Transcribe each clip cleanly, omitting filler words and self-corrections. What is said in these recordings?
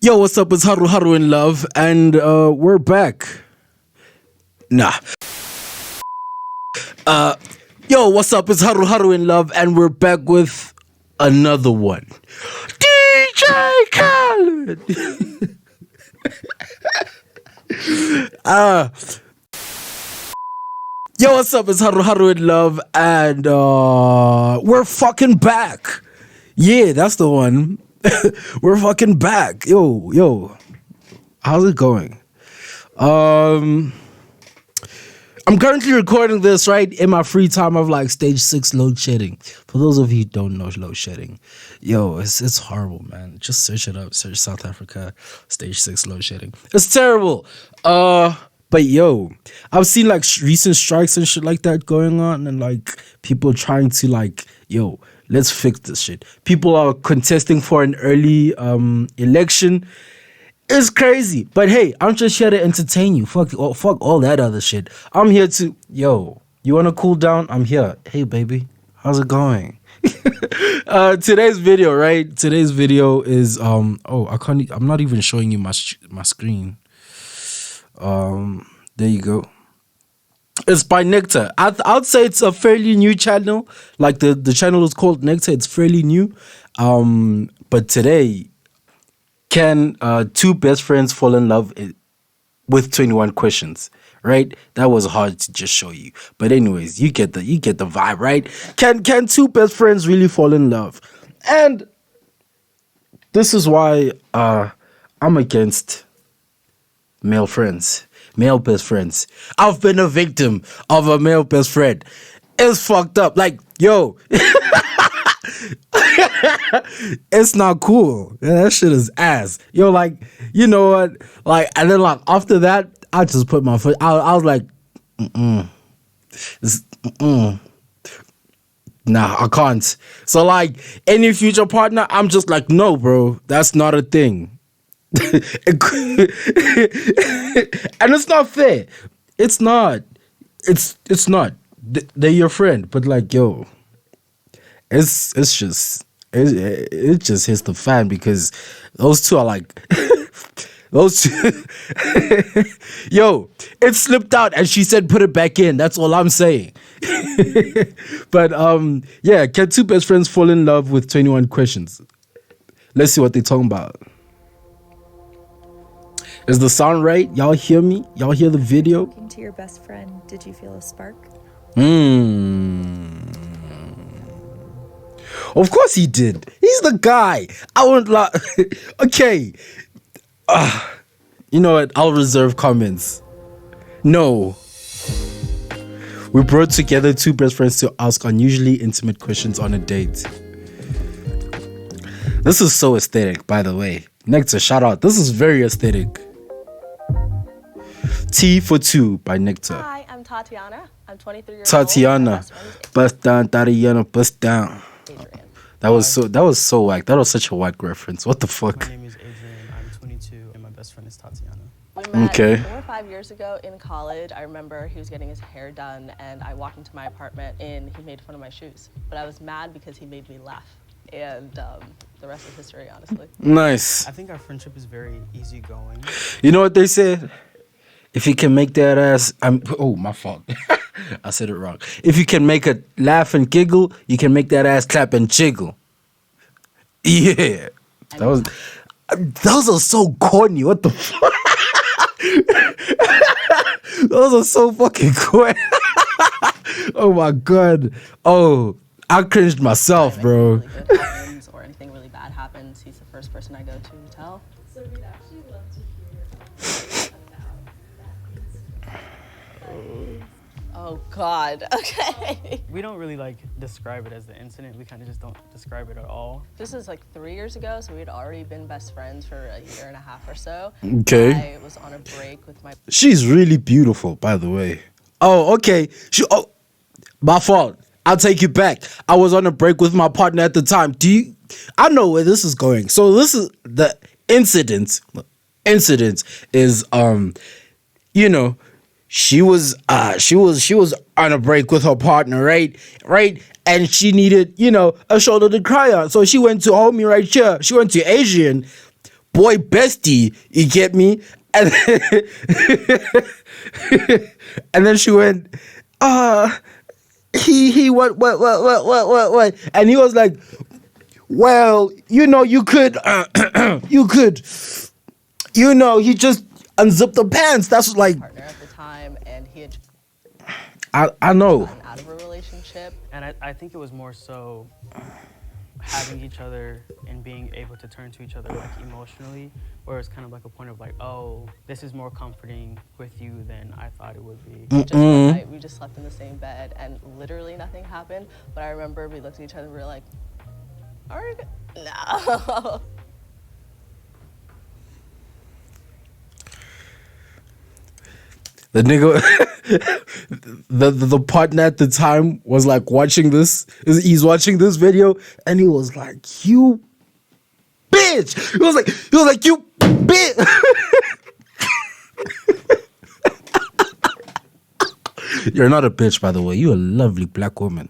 Yo, what's up? It's Haru Haru in Love, and we're back. Nah. Yo, what's up? It's Haru Haru in Love, and we're back with another one. DJ Khaled! Yo, what's up? It's Haru Haru in Love, and we're fucking back. Yeah, that's the one. We're fucking back. Yo. How's it going? I'm currently recording this right in my free time of like stage 6 load shedding. For those of you who don't know load shedding, yo, it's horrible, man. Just search it up. Search South Africa stage 6 load shedding. It's terrible. But yo, I've seen like recent strikes and shit like that going on, and like people trying to like, yo, let's fix this shit. People are contesting for an early election. It's crazy. But hey, I'm just here to entertain you. Fuck all that other shit. I'm here to, yo, you want to cool down? I'm here. Hey, baby, how's it going? Today's video, right? Today's video is, I'm not even showing you my screen. There you go. It's by Nectar. I'd say it's a fairly new channel. Like the channel is called Nectar. It's fairly new. But today, can two best friends fall in love with 21 questions? Right? That was hard to just show you. But anyways, you get the vibe, right? Can two best friends really fall in love? And this is why I'm against male best friends. I've been a victim of a male best friend. It's fucked up. Like, yo, it's not cool. Yeah, that shit is ass. Yo, like, you know what? Like, and then like after that, I just put my foot. I was like, nah, I can't. So like, any future partner, I'm just like, no, bro, that's not a thing. And it's not fair. It's not. It's not. They're your friend, but like, yo, it just hits the fan because those two are like those two. Yo, it slipped out and she said put it back in. That's all I'm saying. But yeah, can two best friends fall in love with 21 questions? Let's see what they're talking about. Is the sound right? Y'all hear me? Y'all hear the video? Talking to your best friend, did you feel a spark? Of course he did. He's the guy. I wouldn't lie. Okay. You know what? I'll reserve comments. No. We brought together two best friends to ask unusually intimate questions on a date. This is so aesthetic, by the way. Nectar, shout out. This is very aesthetic. T for two by Nectar. Hi, I'm Tatiana. I'm 23 years Tatiana. old. Bust down, Tatiana, bust down. Adrian. That was so whack. That was such a whack reference. What the fuck? My name is Adrian. I'm 22, and my best friend is Tatiana. We met Okay. 4 or 5 years ago in college. I remember he was getting his hair done, and I walked into my apartment, and he made fun of my shoes. But I was mad because he made me laugh. And the rest is history, honestly. Nice. I think our friendship is very easygoing. You know what they said? If you can make that ass, my fault. I said it wrong. If you can make it laugh and giggle, you can make that ass clap and jiggle. Yeah. Those are so corny. What the fuck? Those are so fucking corny. Oh my God. Oh, I cringed myself, bro. If anything really good happens or anything really bad happens, he's the first person I go to tell. So we'd actually love to hear about that incident. Oh, God. Okay. We don't really like describe it as the incident. We kind of just don't describe it at all. This is like 3 years ago, so we had already been best friends for a year and a half or so. Okay. I was on a break with my... She's really beautiful, by the way. Oh, okay. My fault. I'll take you back. I was on a break with my partner at the time. I know where this is going. So this is the incident. Incident is you know, she was on a break with her partner, right? And she needed, a shoulder to cry on. So she went to homie right here. She went to Adrian. boy bestie. You get me? And and then she went, he what? And he was like, well, you could, you could, he just unzipped the pants. That's like, Partner at the time, and he had I know. gotten out of a relationship. And I think it was more so having each other and being able to turn to each other like emotionally, where it's kind of like a point of like, oh, this is more comforting with you than I thought it would be. Just one night, we just slept in the same bed, and literally nothing happened. But I remember we looked at each other, and we were like, "Are we good?" No. The nigga, the partner at the time was like watching this. He's watching this video, and he was like, "You bitch!" He was like, "You bitch!" You're not a bitch, by the way. You're a lovely black woman.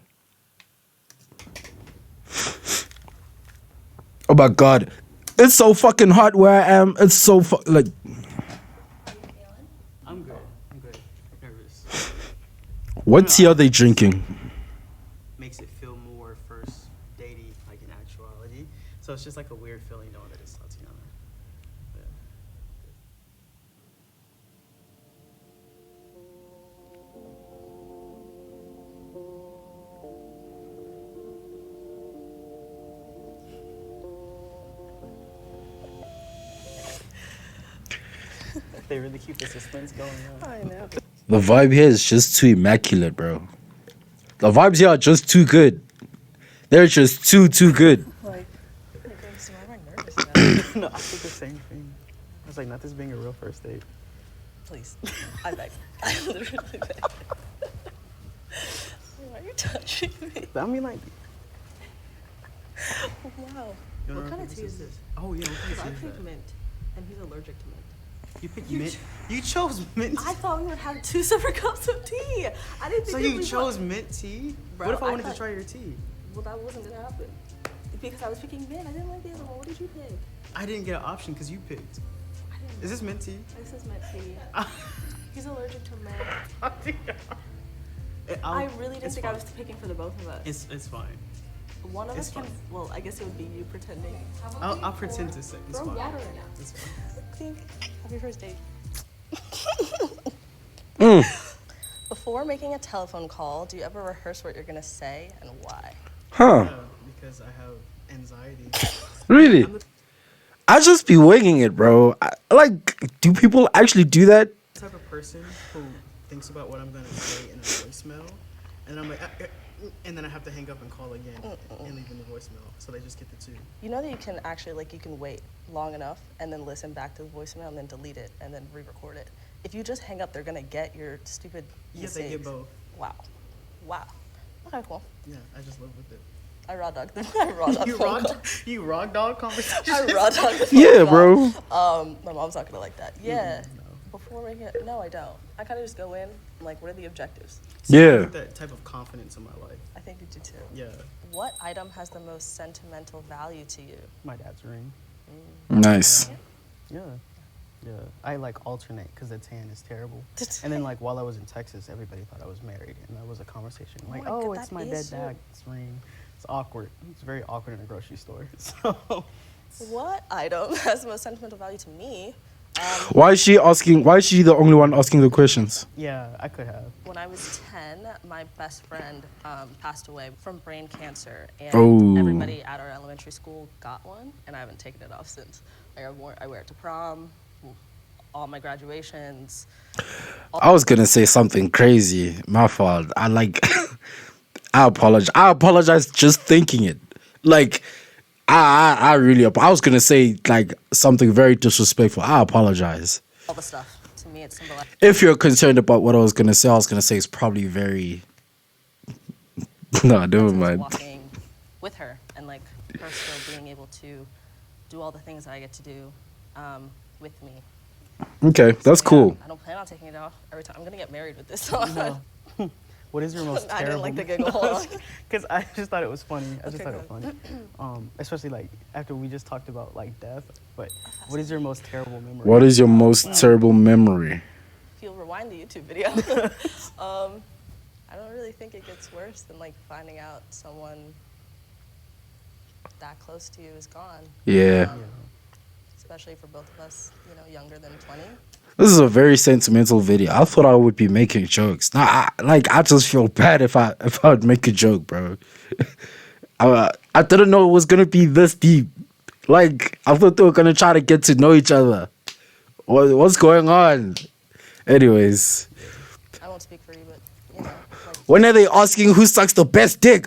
Oh my god, it's so fucking hot where I am. It's so like. I'm good. Nervous. What tea are they drinking? Makes it feel more first datey, like in actuality. So it's just like a weird feeling knowing that it's Tatiana. Yeah. They really keep the suspense going on. I know. The vibe here is just too immaculate, bro. The vibes here are just too good. They're just too good. Like, so why am I nervous now? No, I did the same thing. I was like, not this being a real first date. Please, I beg. I literally beg. Why are you touching me? I mean, like, Wow. you What know, kind of tea is this? Oh, yeah, what Because I kind of tea is picked that? mint, and he's allergic to mint. You picked mint. You chose mint. I thought we would have 2 separate cups of tea. I didn't think So we'd you be chose mint tea? Bro, What if I I wanted to thought- try your tea? Well, that wasn't gonna happen. Because I was picking mint. I didn't like the other one. What did you pick? I didn't get an option because you picked. I didn't. Is this mint tea? This is mint tea. He's allergic to mint. I really didn't it's think I fine. was picking for the both of us. It's fine. One of it's us can. fine. Well, I guess it would be you pretending. I'll pretend to say it's Throw fine. water in it. It's fine. Clink. Happy first date. Mm. Before making a telephone call, do you ever rehearse what you're gonna say and why? Huh. Yeah, because I have anxiety. Really? I just be winging it, bro. Do people actually do that? The type of person who thinks about what I'm gonna say in a voicemail, and I'm like, and then I have to hang up and call again and leave in the voicemail, so they just get the two. You know that you can actually, like, you can wait long enough and then listen back to the voicemail and then delete it and then re-record it. If you just hang up, they're gonna get your stupid Yeah, mistakes. they get both. Wow. Okay, cool. Yeah, I just live with it. I raw dog them. I raw dog You phone raw, you raw dog conversation. I raw dog the phone Yeah, call. bro. My mom's not gonna like that. Yeah. No. Before making it, no, I don't. I kind of just go in. I'm like, what are the objectives? See, I Yeah. need that type of confidence in my life. I think you do too. Yeah, What item has the most sentimental value to you? my dad's ring. Nice. Yeah, yeah. I like alternate because the tan is terrible. And then like while I was in Texas, everybody thought I was married, and that was a conversation. Like, my oh, God, it's that my dead is your- dad's ring. It's awkward. It's very awkward in a grocery store. So What item has the most sentimental value to me? Why is she asking? Why is she the only one asking the questions? yeah, I could have. When I was 10, my best friend passed away from brain cancer, and Oh. everybody at our elementary school got one, and I haven't taken it off since. Like, I wear it to prom, all my graduations. I was gonna say something crazy. My fault. I apologize. I apologize just thinking it. Like, I really. I was gonna say like something very disrespectful. I apologize. All the stuff. To me, it's symbolized. If you're concerned about what I was gonna say it's probably very. No, never mind. Walking with her and like her still being able to do all the things I get to do with me. Okay, that's Yeah, cool. I don't plan on taking it off every time. I'm gonna get married with this on. what is your most I terrible? didn't like the giggle. Hold on. Because I just thought it was funny. I just Okay, thought it was funny. Especially like after we just talked about like death. But what is your most terrible memory? What is your most terrible memory? If you'll rewind the YouTube video, I don't really think it gets worse than like finding out someone that close to you is gone. Yeah. Especially for both of us, you know, younger than 20. This is a very sentimental video. I thought I would be making jokes. Nah, I just feel bad if I would make a joke, bro. I didn't know it was gonna be this deep. Like, I thought they were gonna try to get to know each other. What's going on? Anyways, I won't speak for you, but you know, like, when are they asking who sucks the best dick?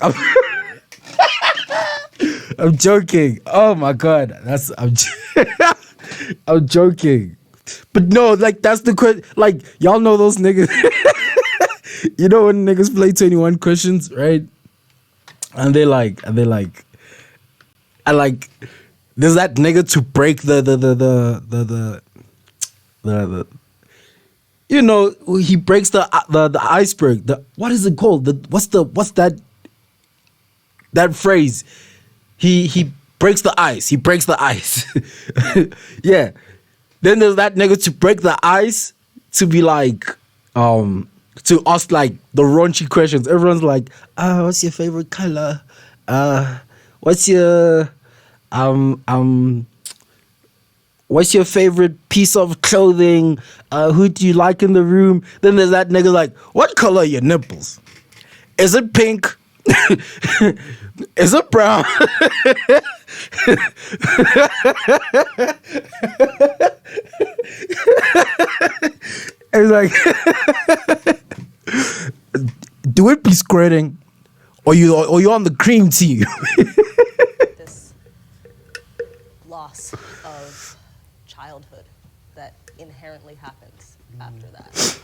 I'm joking. Oh my god, I'm joking. But no, like that's the question. Like y'all know those niggas. You know when niggas play 21 questions, right? And they like, there's that nigga to break the you know, he breaks the iceberg. What is it called? What's that phrase? He breaks the ice. He breaks the ice. Yeah. Then there's that nigga to break the ice to be like, to ask like the raunchy questions. Everyone's like, what's your favorite color? What's your what's your favorite piece of clothing? Who do you like in the room? Then there's that nigga like, what color are your nipples? Is it pink? Is it brown? It's like, do it be squirting, or you on the cream team? this loss of childhood that inherently happens after that.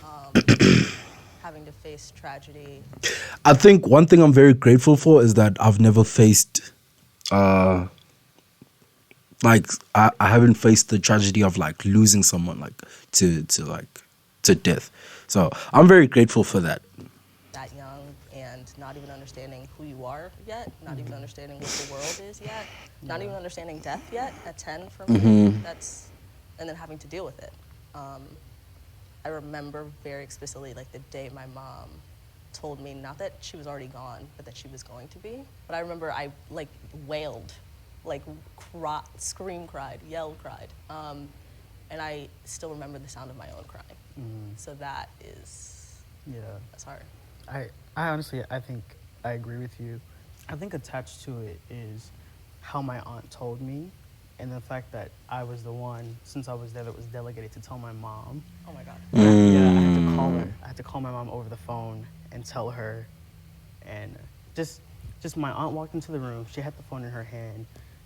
Having to face tragedy. I think one thing I'm very grateful for is that I've never faced, like I haven't faced the tragedy of like losing someone like to death. So I'm very grateful for that. That young and not even understanding who you are yet, not even understanding what the world is yet, not even understanding death yet at 10 for me. That's, and then having to deal with it. I remember very explicitly like the day my mom told me, not that she was already gone, but that she was going to be. But I remember I like wailed, like scream cried, yell cried. And I still remember the sound of my own crying. So that is, that's hard. I honestly, I think I agree with you. I think attached to it is how my aunt told me, and the fact that I was the one, since I was there, that was delegated to tell my mom. Oh my God. Yeah, I had to call her. I had to call my mom over the phone and tell her. And just my aunt walked into the room. She had the phone in her hand,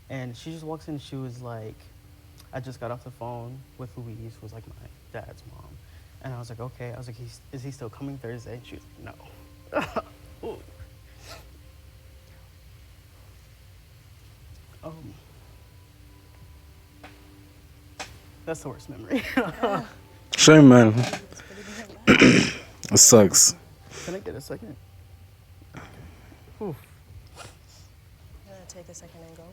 and she just walks in and she was like, I just got off the phone with Louise, who was like my dad's mom. And I was like, okay. I was like, is he still coming Thursday? And she was like, no. Ooh. That's the worst memory. Shame, man. It sucks. Can I get a second? Oof. I'm gonna take a second and go.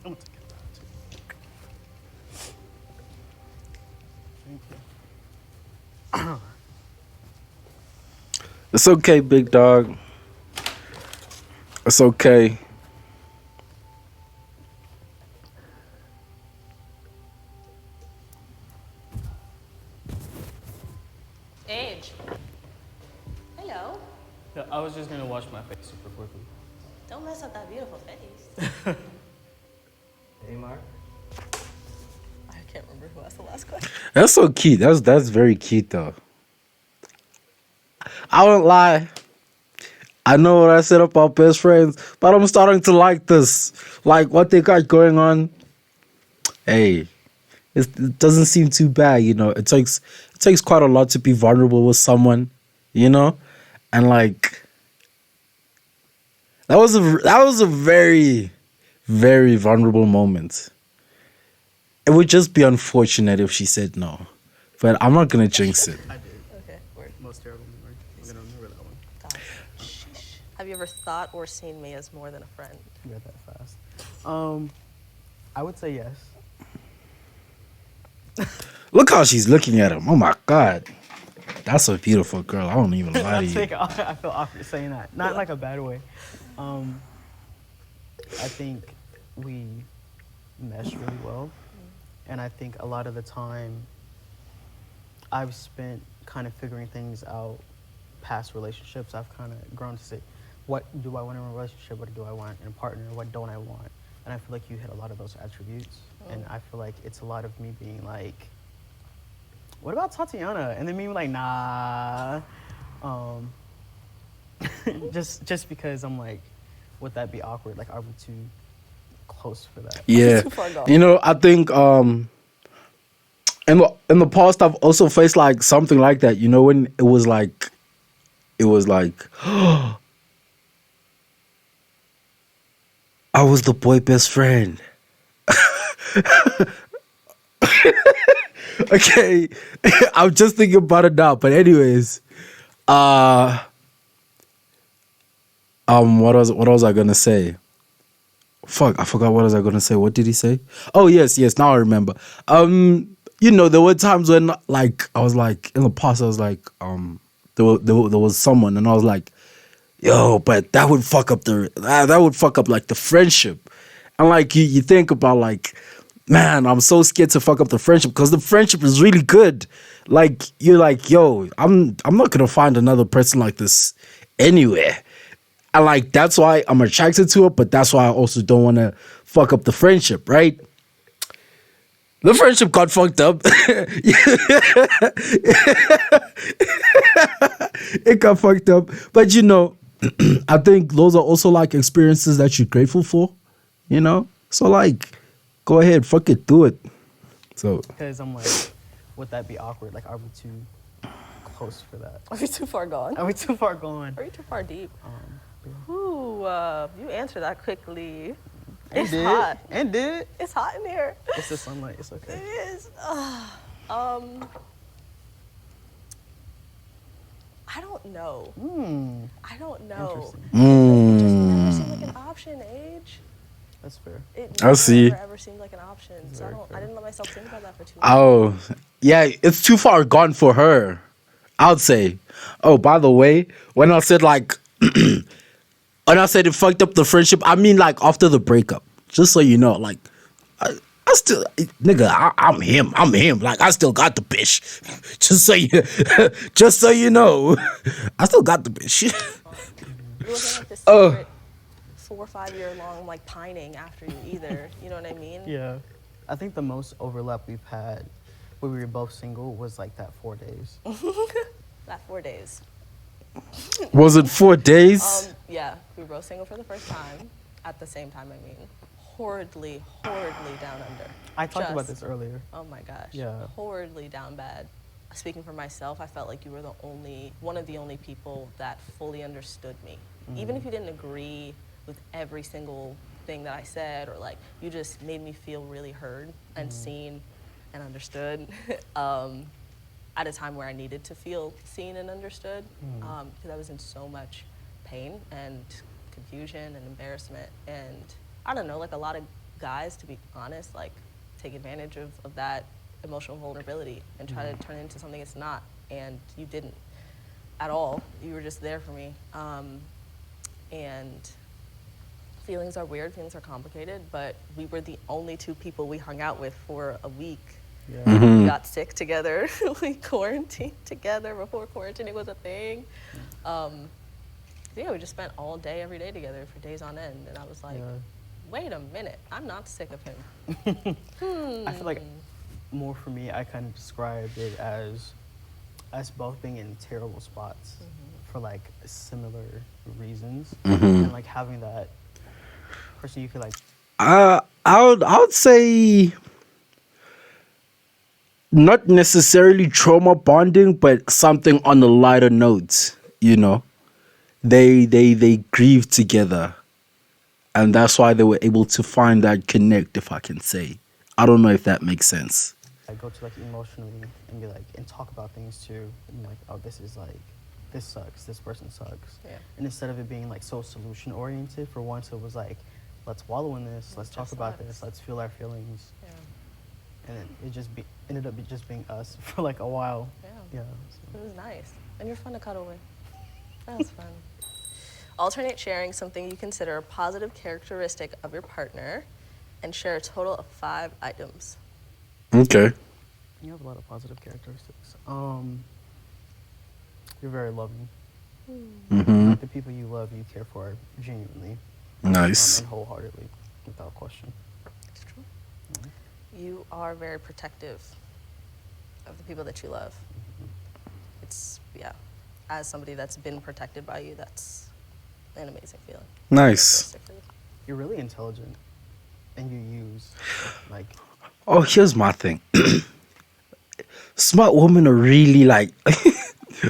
I'm gonna take it. Thank you. It's okay, big dog. It's okay. Age. Hello. No, I was just gonna wash my face super quickly. Don't mess up that beautiful face. Hey, Mark. I can't remember who asked the last question. That's so cute. That's very cute though. I won't lie. I know what I said about best friends, but I'm starting to like this. Like what they got going on. Hey, it doesn't seem too bad, you know. It takes quite a lot to be vulnerable with someone, you know, and like that was a very, very vulnerable moment. It would just be unfortunate if she said no. but I'm not gonna jinx it. I did. Okay, word. Most terrible memory. I'm gonna remember that one. Gosh. Have you ever thought or seen me as more than a friend? You got that fast. I would say yes. Look how she's looking at him. Oh my god, that's a beautiful girl. I don't even lie to I you. think I feel awkward saying that. Not in like a bad way. I think we mesh really well, and I think a lot of the time I've spent kind of figuring things out past relationships. I've kind of grown to say, what do I want in a relationship? What do I want in a partner? What don't I want? And I feel like you hit a lot of those attributes, and I feel like it's a lot of me being like, what about Tatiana? And then me like, nah. Just because I'm like, would that be awkward? Like, are we too close for that? Yeah, Too far gone. you know, I think in the past I've also faced like something like that. You know, when it was like I was the boy best friend. Okay, I'm just thinking about it now. But anyways, what was I gonna say? Fuck, I forgot what was I gonna say. What did he say? Oh yes, now I remember. You know, there were times when like I was like in the past, I was like, there was someone, and I was like, yo, but that would fuck up like the friendship, and like you think about like, man, I'm so scared to fuck up the friendship because the friendship is really good. Like you're like, yo, I'm not gonna find another person like this anywhere. And like that's why I'm attracted to it, but that's why I also don't want to fuck up the friendship, right? The friendship got fucked up. It got fucked up. But you know, I think those are also like experiences that you're grateful for, you know? So like, go ahead, fuck it, do it. So Because I'm like, would that be awkward? Like, are we too close for that? Are we too far gone? Are we too far gone? Are you too far deep? Ooh, you answer that quickly. And It's did. hot. And did. It's hot in here. It's the sunlight. It's It okay. is. I don't know. I don't know. Interesting. It just never seemed like an option, Age. That's fair. It I see. never ever seemed like an option. So Very I fair. didn't let myself think about that for too long. oh yeah, it's too far gone for her, I'd say. Oh, by the way, when I said like when I said it fucked up the friendship, I mean like after the breakup. Just so you know, like I still, nigga, I'm him. Like I still got the bitch. Just so you know, I still got the bitch. It wasn't like this Oh. secret 4 or 5 year long like pining after you either. You know what I mean? Yeah. I think the most overlap we've had when we were both single was like that 4 days. That 4 days. Was it 4 days? Yeah, we were both single for the first time. At the same time, I mean, horridly down under. I talked about Just- this earlier. Oh my gosh. Yeah. Horridly down bad. Speaking for myself, I felt like you were one of the only people that fully understood me. Even if you didn't agree with every single thing that I said, or like you just made me feel really heard and seen and understood at a time where I needed to feel seen and understood because I was in so much pain and confusion and embarrassment. And I don't know, like a lot of guys, to be honest, like take advantage of that emotional vulnerability and try to turn it into something it's not. And you didn't at all. You were just there for me. And feelings are weird, feelings are complicated, but we were the only two people we hung out with for a week. Yeah. We got sick together. We quarantined together before quarantining was a thing. Yeah, we just spent all day, every day together for days on end. And I was like, Yeah. wait a minute, I'm not sick of him. I feel like more for me, I kind of described it as us both being in terrible spots for like similar reasons, and like having that person you could like. I would say not necessarily trauma bonding, but something on the lighter note. You know, they grieve together, and that's why they were able to find that connect. If I can say, I don't know if that makes sense. like go to like emotionally and be like and talk about things too. And like, oh, this sucks. This person sucks. Yeah. And instead of it being like so solution oriented, for once it was like, let's wallow in this. Let's talk Just about us. this. Let's feel our feelings. Yeah. And then it ended up just being us for like a while. Yeah. Yeah. It was nice. And you're fun to cuddle with. That was fun. Alternate sharing something you consider a positive characteristic of your partner and share a total of 5 items. Okay. You have a lot of positive characteristics. You're very loving. Mm-hmm. The people you love, you care for genuinely Nice. and wholeheartedly, without question. It's true. You are very protective of the people that you love. It's, yeah, as somebody that's been protected by you, that's an amazing feeling. Nice. Realistically. You're really intelligent, and you use like Oh, here's my thing. Smart women are really like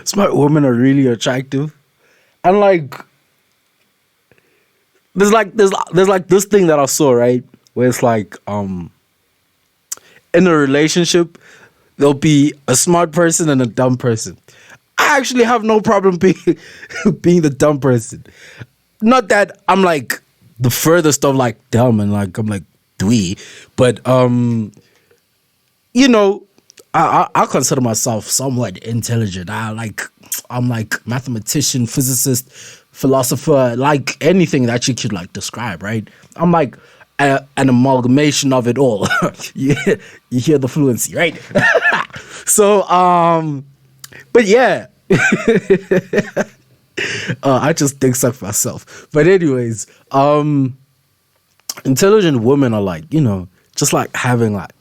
smart women are really attractive. And like there's like this thing that I saw, right? Where it's like in a relationship there'll be a smart person and a dumb person. I actually have no problem being being the dumb person. Not that I'm like the furthest of like dumb and like I'm like dwee, but you know, I consider myself somewhat intelligent. I'm like mathematician, physicist, philosopher, like anything that you could like describe, right? I'm like an amalgamation of it all. you hear the fluency, right? So but yeah. I just think suck myself. But anyways, intelligent women are like, you know, just like having like,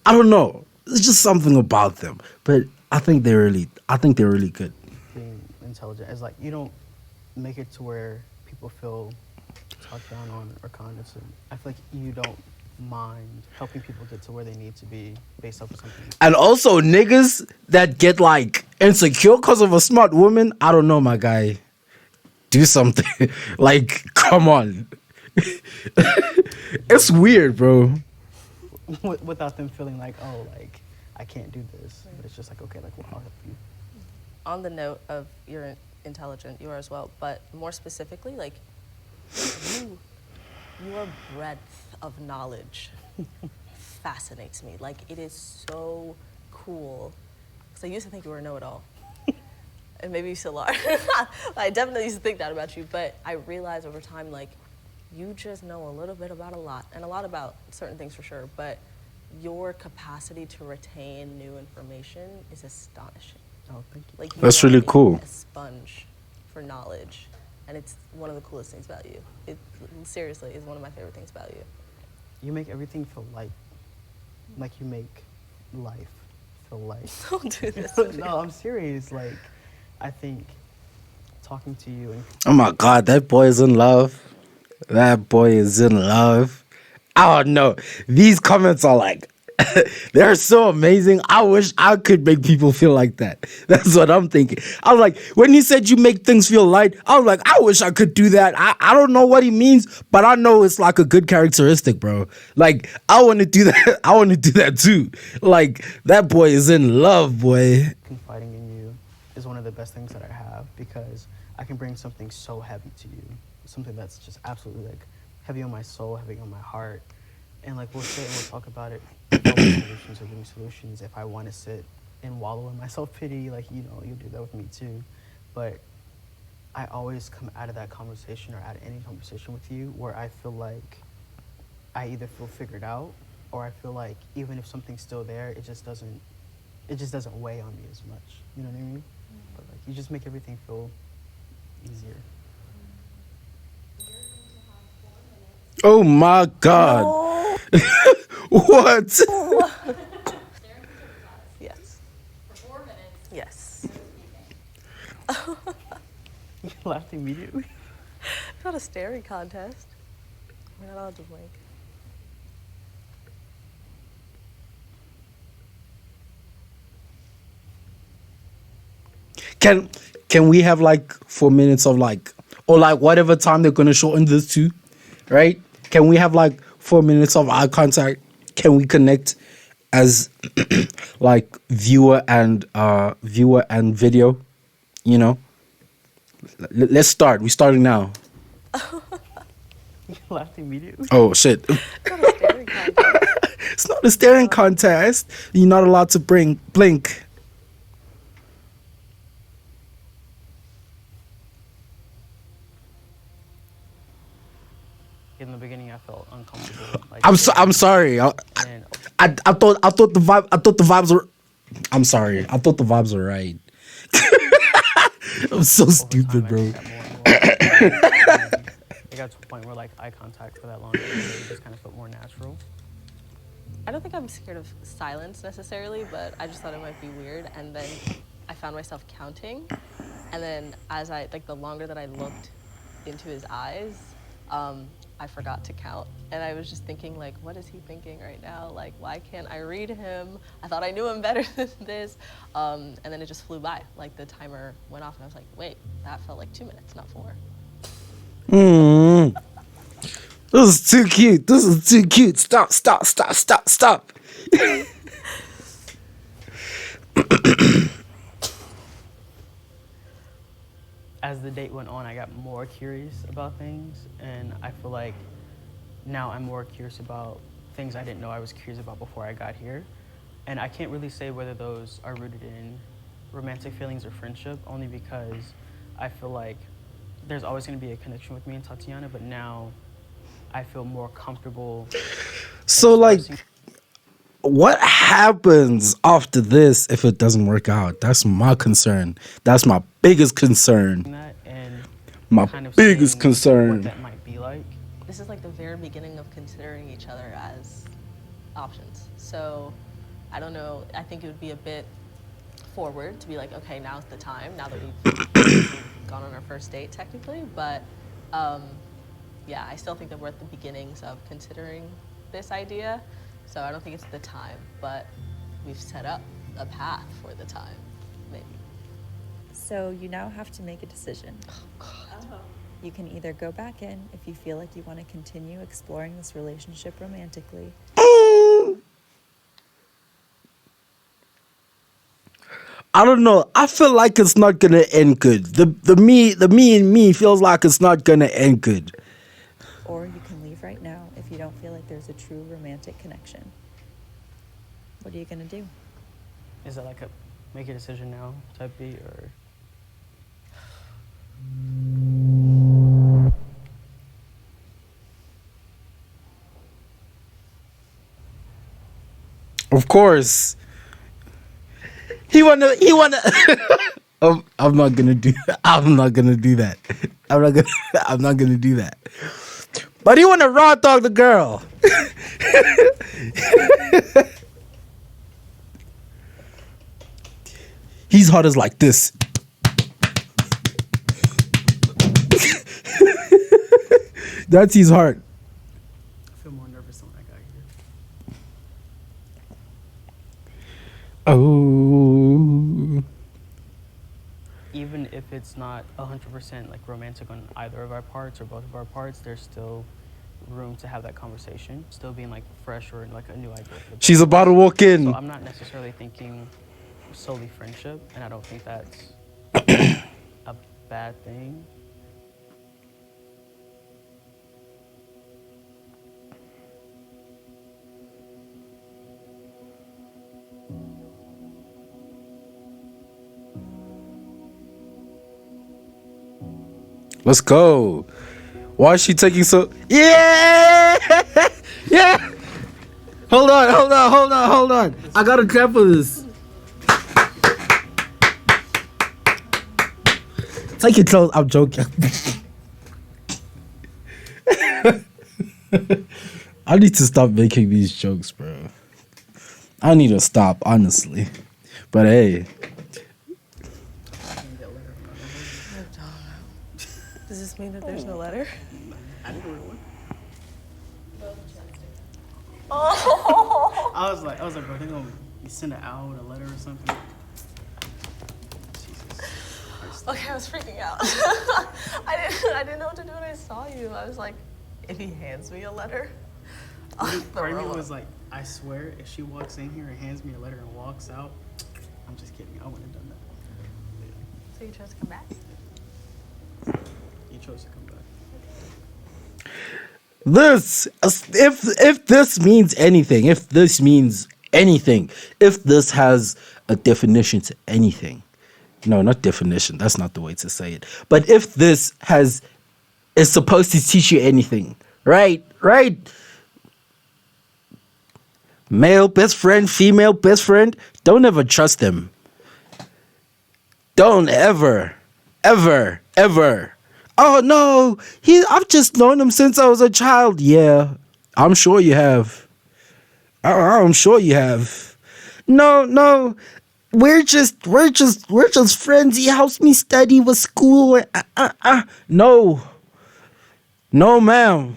I don't know, it's just something about them. But I think they're really good. being intelligent. It's like you don't make it to where people feel talked down on or condescended. I feel like you don't mind helping people get to where they need to be based off of something. And also niggas that get like insecure because of a smart woman, I don't know, my guy. Do something. Like, come on. It's weird, bro. Without them feeling like, oh, like, I can't do this. But it's just like, okay, like, well, I'll help you. On the note of you're intelligent, you are as well, but more specifically, like, your breadth of knowledge fascinates me. Like, it is so cool. Because I used to think you were a know-it-all. And maybe you still are. I definitely used to think that about you, but I realized over time, like, you just know a little bit about a lot, and a lot about certain things for sure, but your capacity to retain new information is astonishing. Oh, thank you. Like, you That's are really cool. a sponge for knowledge, and it's one of the coolest things about you. It seriously is one of my favorite things about you. You make everything feel light. Like you make life feel light. Don't do this. No, I'm serious. Like, I think talking to you and Oh my God, that boy is in love. That boy is in love. I don't know. These comments are like, they're so amazing. I wish I could make people feel like that. That's what I'm thinking. I was like, when he said you make things feel light, I was like, I wish I could do that. I don't know what he means, but I know it's like a good characteristic, bro. Like, I want to do that. I want to do that too. Like, that boy is in love, boy. confiding in you is one of the best things that I have because I can bring something so heavy to you, something that's just absolutely like heavy on my soul, heavy on my heart, and like we'll sit and we'll talk about it. Solutions or giving solutions. If I want to sit and wallow in my self-pity, like, you know, you do that with me too. But I always come out of that conversation or out of any conversation with you where I feel like I either feel figured out or I feel like even if something's still there, it just doesn't weigh on me as much. You know what I mean? But like you just make everything feel easier. Oh my God. What? Yes. For 4 minutes. Yes. You laughed immediately. It's not a staring contest. We're not allowed to blink. Can we have like 4 minutes of like, or like whatever time they're gonna shorten this to, right? Can we have like 4 minutes of eye contact? Can we connect? as like viewer and video, you know. Let's start. We're starting now. You laughed immediately. Oh shit. Not a staring contest. It's not a staring contest. You're not allowed to blink. In the beginning, I felt uncomfortable. Like, I'm sorry. I and thought the vibes were. I'm sorry. I thought the vibes were right. I'm so over stupid, time, bro. I just got more and more. It got to a point where like eye contact for that long, it just kind of felt more natural. I don't think I'm scared of silence necessarily, but I just thought it might be weird. And then I found myself counting. And then as the longer that I looked into his eyes, I forgot to count. And I was just thinking, like, what is he thinking right now? Like, why can't I read him? I thought I knew him better than this. And then it just flew by. Like, the timer went off, and I was like, wait, that felt like 2 minutes, not 4. This is too cute. This is too cute. Stop. As the date went on, I got more curious about things, and I feel like now I'm more curious about things I didn't know I was curious about before I got here. And I can't really say whether those are rooted in romantic feelings or friendship, only because I feel like there's always going to be a connection with me and Tatiana, but now I feel more comfortable. So, like, expressing- what happens after this if it doesn't work out? That's my concern. That's my biggest concern. that and My kind of biggest seeing concern. what that might be like. This is like the very beginning of considering each other as options. So I don't know, I think it would be a bit forward to be like, okay, now's the time, now that we've gone on our first date technically, but yeah, I still think that we're at the beginnings of considering this idea. So I don't think it's the time, but we've set up a path for the time, maybe. So you now have to make a decision. Oh. You can either go back in if you feel like you want to continue exploring this relationship romantically, I don't know. I feel like it's not gonna end good. The me in me feels like it's not gonna end good. or you can leave right now if you don't feel like there's a true romantic connection. What are you going to do? Is that like a make a decision now type beat, or? Of course. He wanna I'm not gonna do that. I'm not gonna do that. I'm not gonna do that. But he wanna raw dog the girl. He's hot as like this. That's his heart. I feel more nervous than when I got here. Oh. Even if it's not 100% like romantic on either of our parts or both of our parts, there's still room to have that conversation, still being like fresh or like a new idea. for the She's both of about to us. walk in. So I'm not necessarily thinking solely friendship, and I don't think that's a bad thing. Let's go. Why is she taking so? Yeah, yeah. Hold on. I gotta clap for this. Take your clothes. I'm joking. I need to stop making these jokes, bro. I need to stop, honestly. But hey. Does this mean that there's no letter? I was like, bro, they gonna send it out a letter or something. Okay, I was freaking out. I didn't know what to do when I saw you. I was like, if he hands me a letter, Part of me was like, I swear, if she walks in here and hands me a letter and walks out, I'm just kidding. I wouldn't have done that. So you chose to come back? You chose to come back. This, if this means anything, if this has a definition to anything, no, not definition, that's not the way to say it, but if this is supposed to teach you anything, right, male best friend, female best friend, don't ever trust them. Don't ever. Oh no, I've just known him since I was a child. Yeah, I'm sure you have. I'm sure you have. No, we're just friends. He helps me study with school. No, ma'am.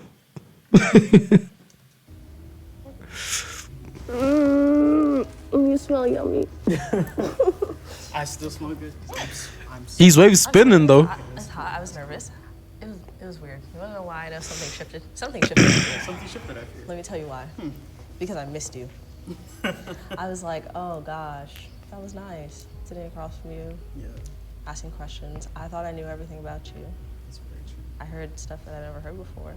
You smell yummy. I still smell good. He's wave spinning though. It's hot. I was nervous. It was weird. You wanna know why? I know something shifted. Something shifted. Something shifted, I feel. Let me tell you why. Because I missed you. I was like, oh gosh, that was nice. Sitting across from you, Yeah, asking questions. I thought I knew everything about you. that's very true. I heard stuff that I never heard before.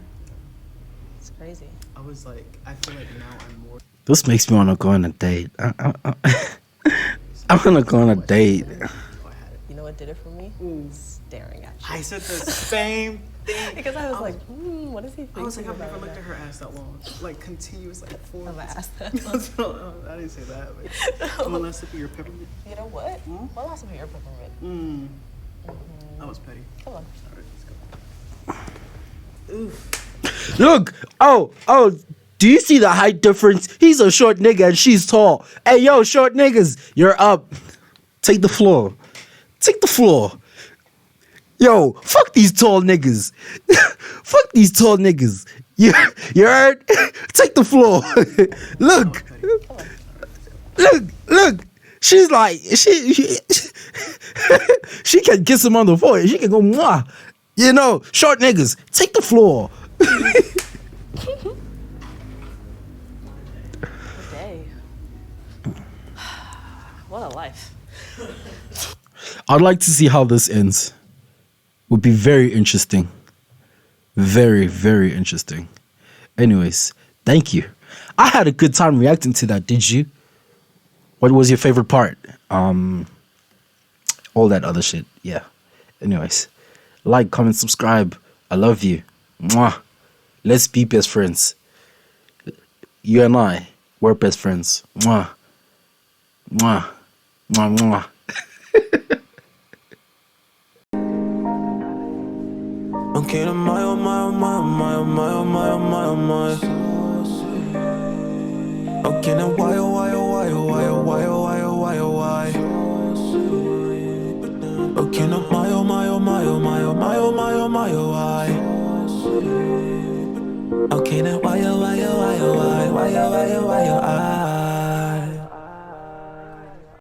It's crazy. I was like, I feel like now I'm more. This makes me want to go on a date. I want to go on a date. Oh, I had it. You know what did it for me? Staring at you. I said the same thing. Because I was like, what is he thinking I was like, I've about never looked right at her ass that long. Like, continuous, like, 4 now? months. I've asked that. I didn't say that. But one last sip of your peppermint. You know what? One last of your peppermint. That was petty. Come on. All right, let's go. Look, oh, do you see the height difference? He's a short nigga and she's tall. Hey, yo, short niggas, you're up. Take the floor. Yo, fuck these tall niggas. Fuck these tall niggas. You heard? Take the floor. Look. She's like, she can kiss him on the forehead. She can go, mwah. You know, short niggas, take the floor. Good day. What a life. I'd like to see how this ends. Would be very interesting. Very, very interesting. Anyways, thank you. I had a good time reacting to that, did you? What was your favorite part? All that other shit. Yeah. Anyways, like, comment, subscribe. I love you. Mwah. Let's be best friends. You and I, we're best friends. Mwah. Mwah. Mwah, mwah. Okay, oh my, oh my, oh my, oh my, oh my, oh my, oh my, oh my. Okay, now why, oh why, oh why, oh why, oh why, oh why, oh why, oh why. Okay, now my, oh my, oh my, oh my, oh my, oh my, oh my, oh why. Okay, now why, oh why, oh why, oh why, why, oh why, oh why, oh why.